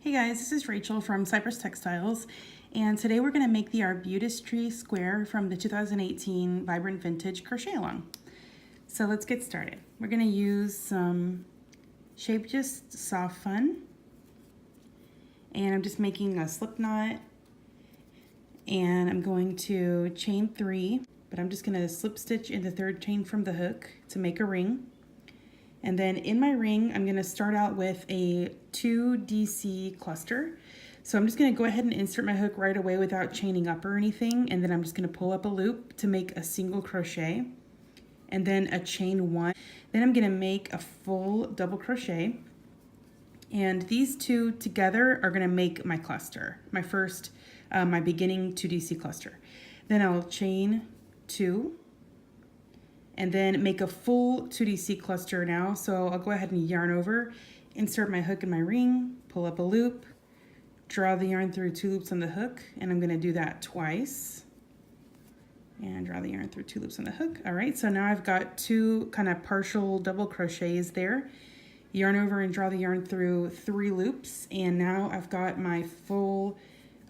Hey guys, this is Rachel from Cypress Textiles, and today we're going to make the Arbutus tree square from the 2018 Vibrant Vintage Crochet Along. So let's get started. We're going to use some Shape Just Soft Fun, and I'm just making a slip knot, and I'm going to chain 3, but I'm just going to slip stitch in the third chain from the hook to make a ring. And then in my ring, I'm gonna start out with a 2DC cluster. So I'm just gonna go ahead and insert my hook right away without chaining up or anything. And then I'm just gonna pull up a loop to make a single crochet and then a chain 1. Then I'm gonna make a full double crochet. And these two together are gonna make my cluster, my first, my beginning 2DC cluster. Then I'll chain 2, and then make a full 2DC cluster now. So I'll go ahead and yarn over, insert my hook in my ring, pull up a loop, draw the yarn through 2 loops on the hook, and I'm gonna do that twice. And draw the yarn through 2 loops on the hook. All right, so now I've got 2 kind of partial double crochets there. Yarn over and draw the yarn through 3 loops, and now I've got my full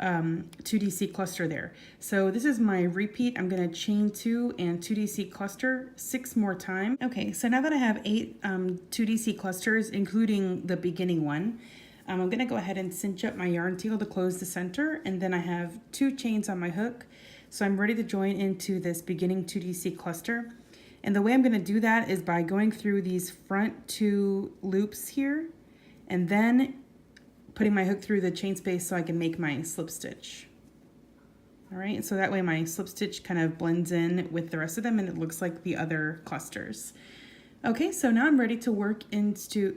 2DC cluster there. So this is my repeat. I'm going to chain 2 and 2DC cluster 6 more times. Okay, so now that I have 8 2DC clusters, including the beginning one, I'm going to go ahead and cinch up my yarn tail to close the center, and then I have 2 chains on my hook. So I'm ready to join into this beginning 2DC cluster. And the way I'm going to do that is by going through these front 2 loops here, and then putting my hook through the chain space so I can make my slip stitch. All right, so that way my slip stitch kind of blends in with the rest of them and it looks like the other clusters. Okay, so now I'm ready to work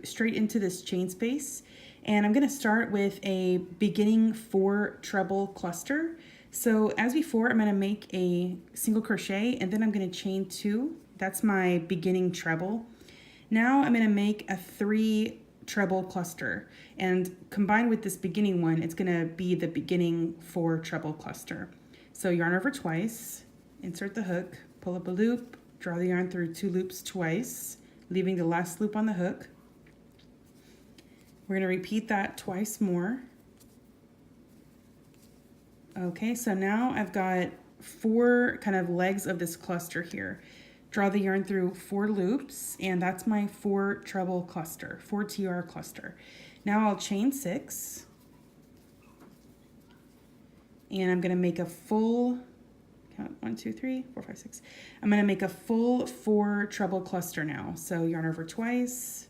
straight into this chain space, and I'm gonna start with a beginning 4 treble cluster. So as before, I'm gonna make a single crochet and then I'm gonna chain 2. That's my beginning treble. Now I'm gonna make a 3 treble cluster, and combined with this beginning one, it's gonna be the beginning 4 treble cluster. So yarn over twice, insert the hook, pull up a loop, draw the yarn through 2 loops twice, leaving the last loop on the hook. We're gonna repeat that twice more. Okay, so now I've got 4 kind of legs of this cluster here. Draw the yarn through 4 loops, and that's my 4 treble cluster, 4 TR cluster. Now I'll chain 6, and I'm gonna make a full, count 1, 2, 3, 4, 5, 6. I'm gonna make a full 4 treble cluster now. So yarn over twice,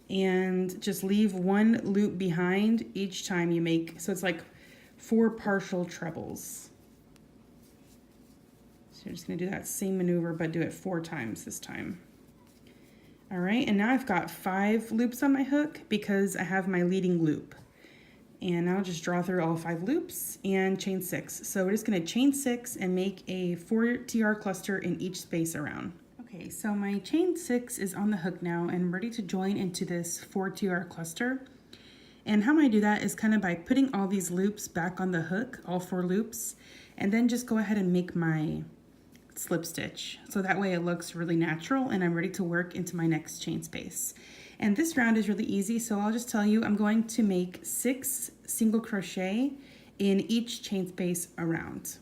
and just leave 1 loop behind each time you make, so it's like 4 partial trebles. So you're just gonna do that same maneuver, but do it 4 times this time. All right, and now I've got 5 loops on my hook because I have my leading loop. And now I'll just draw through all 5 loops and chain 6. So we're just gonna chain 6 and make a 4 TR cluster in each space around. Okay, so my chain 6 is on the hook now and ready to join into this 4 TR cluster. And how I do that is kind of by putting all these loops back on the hook, all 4 loops, and then just go ahead and make my slip stitch. So that way it looks really natural and I'm ready to work into my next chain space. And this round is really easy, so I'll just tell you I'm going to make 6 single crochet in each chain space around.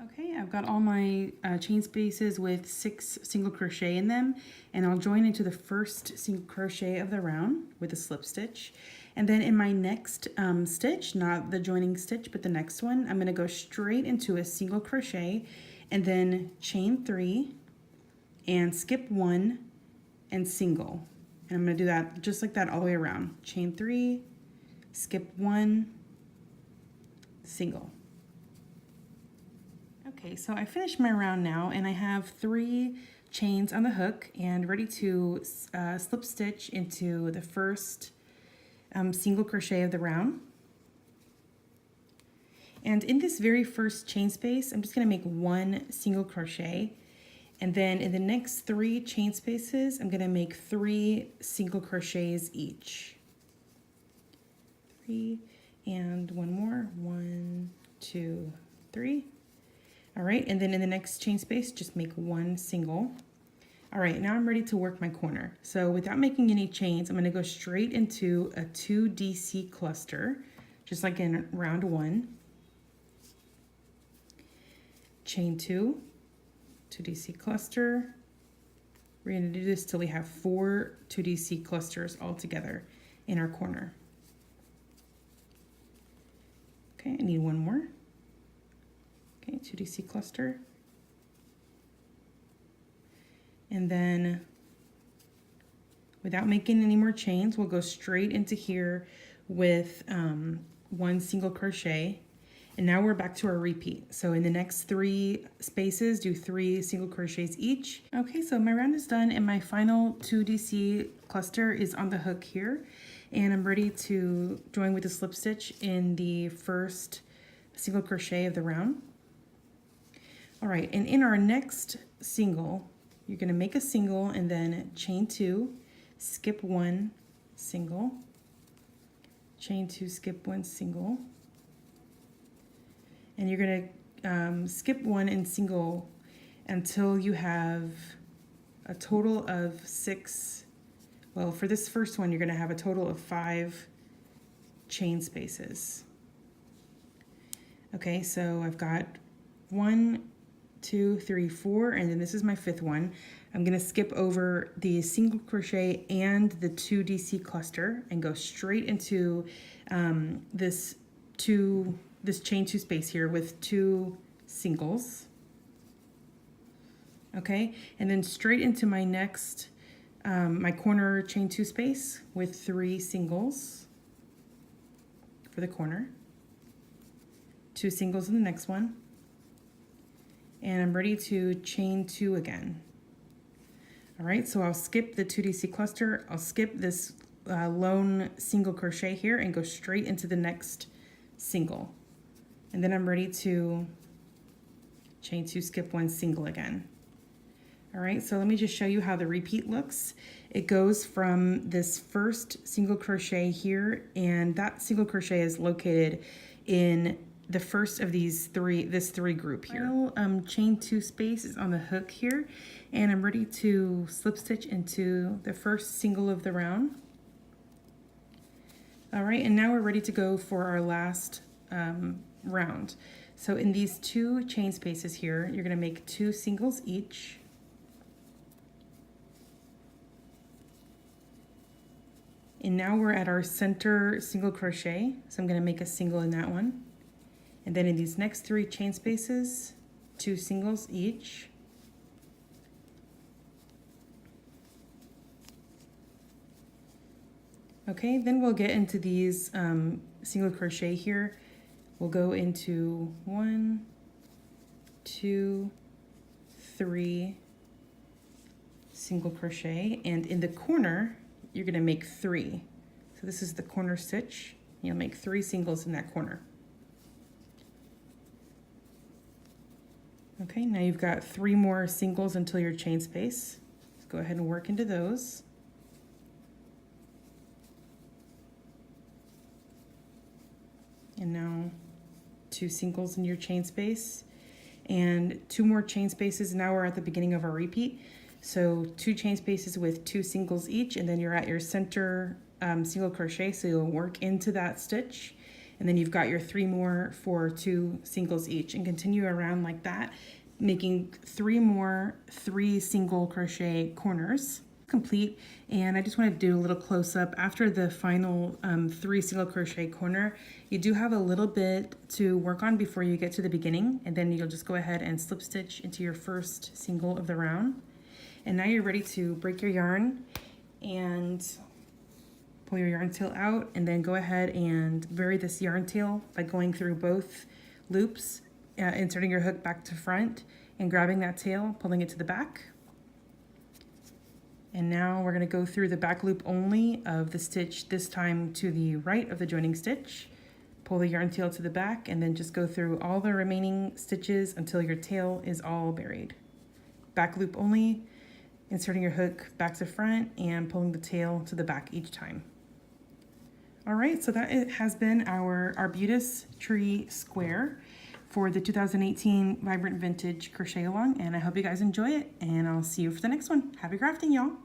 Okay, I've got all my chain spaces with 6 single crochet in them, and I'll join into the first single crochet of the round with a slip stitch. And then in my next stitch, not the joining stitch, but the next one, I'm gonna go straight into a single crochet and then chain 3 and skip 1 and single. And I'm gonna do that just like that all the way around. Chain 3, skip 1, single. Okay, so I finished my round now and I have 3 chains on the hook and ready to slip stitch into the first single crochet of the round. And in this very first chain space, I'm just gonna make 1 single crochet. And then in the next 3 chain spaces, I'm gonna make 3 single crochets each. 3 and 1 more, 1, 2, 3. All right, and then in the next chain space, just make 1 single. All right, now I'm ready to work my corner. So without making any chains, I'm going to go straight into a 2 DC cluster, just like in round 1. Chain 2, 2 DC cluster. We're going to do this till we have 4 2 DC clusters all together in our corner. Okay, I need one more. Okay, 2 DC cluster. And then without making any more chains, we'll go straight into here with 1 single crochet. And now we're back to our repeat. So in the next 3 spaces, do 3 single crochets each. Okay, so my round is done and my final 2 DC cluster is on the hook here. And I'm ready to join with a slip stitch in the first single crochet of the round. All right, and in our next single, you're going to make a single and then chain 2, skip 1, single, chain 2, skip 1, single, and you're going to skip 1 and single until you have a total of 6. Well, for this first one, you're going to have a total of 5 chain spaces. Okay, so I've got 1, 2, 3, 4, and then this is my 5th one. I'm going to skip over the single crochet and the 2 DC cluster and go straight into this chain 2 space here with 2 singles. Okay, and then straight into my next my corner chain 2 space with 3 singles for the corner, 2 singles in the next one. And I'm ready to chain 2 again. All right, so I'll skip the 2 DC cluster, I'll skip this lone single crochet here and go straight into the next single. And then I'm ready to chain 2, skip 1, single again. All right, so let me just show you how the repeat looks. It goes from this first single crochet here, and that single crochet is located in the first of this 3 group here. Chain 2 space is on the hook here, and I'm ready to slip stitch into the first single of the round. All right, and now we're ready to go for our last round. So in these 2 chain spaces here, you're gonna make 2 singles each. And now we're at our center single crochet, so I'm gonna make a single in that one. And then in these next 3 chain spaces, 2 singles each. Okay, then we'll get into these single crochet here. We'll go into 1, 2, 3 single crochet, and in the corner, you're gonna make 3. So this is the corner stitch. You'll make 3 singles in that corner. Okay, now you've got 3 more singles until your chain space. Let's go ahead and work into those. And now 2 singles in your chain space and 2 more chain spaces. Now we're at the beginning of our repeat. So 2 chain spaces with 2 singles each, and then you're at your center single crochet, so you'll work into that stitch. And then you've got your 3 more for 2 singles each, and continue around like that, making 3 more 3 single crochet corners. Complete, and I just want to do a little close-up. After the final 3 single crochet corner, you do have a little bit to work on before you get to the beginning, and then you'll just go ahead and slip stitch into your first single of the round. And now you're ready to break your yarn and pull your yarn tail out, and then go ahead and vary this yarn tail by going through both loops, inserting your hook back to front and grabbing that tail, pulling it to the back. And now we're going to go through the back loop only of the stitch, this time to the right of the joining stitch. Pull the yarn tail to the back, and then just go through all the remaining stitches until your tail is all buried. Back loop only, inserting your hook back to front and pulling the tail to the back each time. All right, so that has been our Arbutus tree square. for the 2018 Vibrant Vintage Crochet Along, and I hope you guys enjoy it, and I'll see you for the next one. Happy crafting, y'all!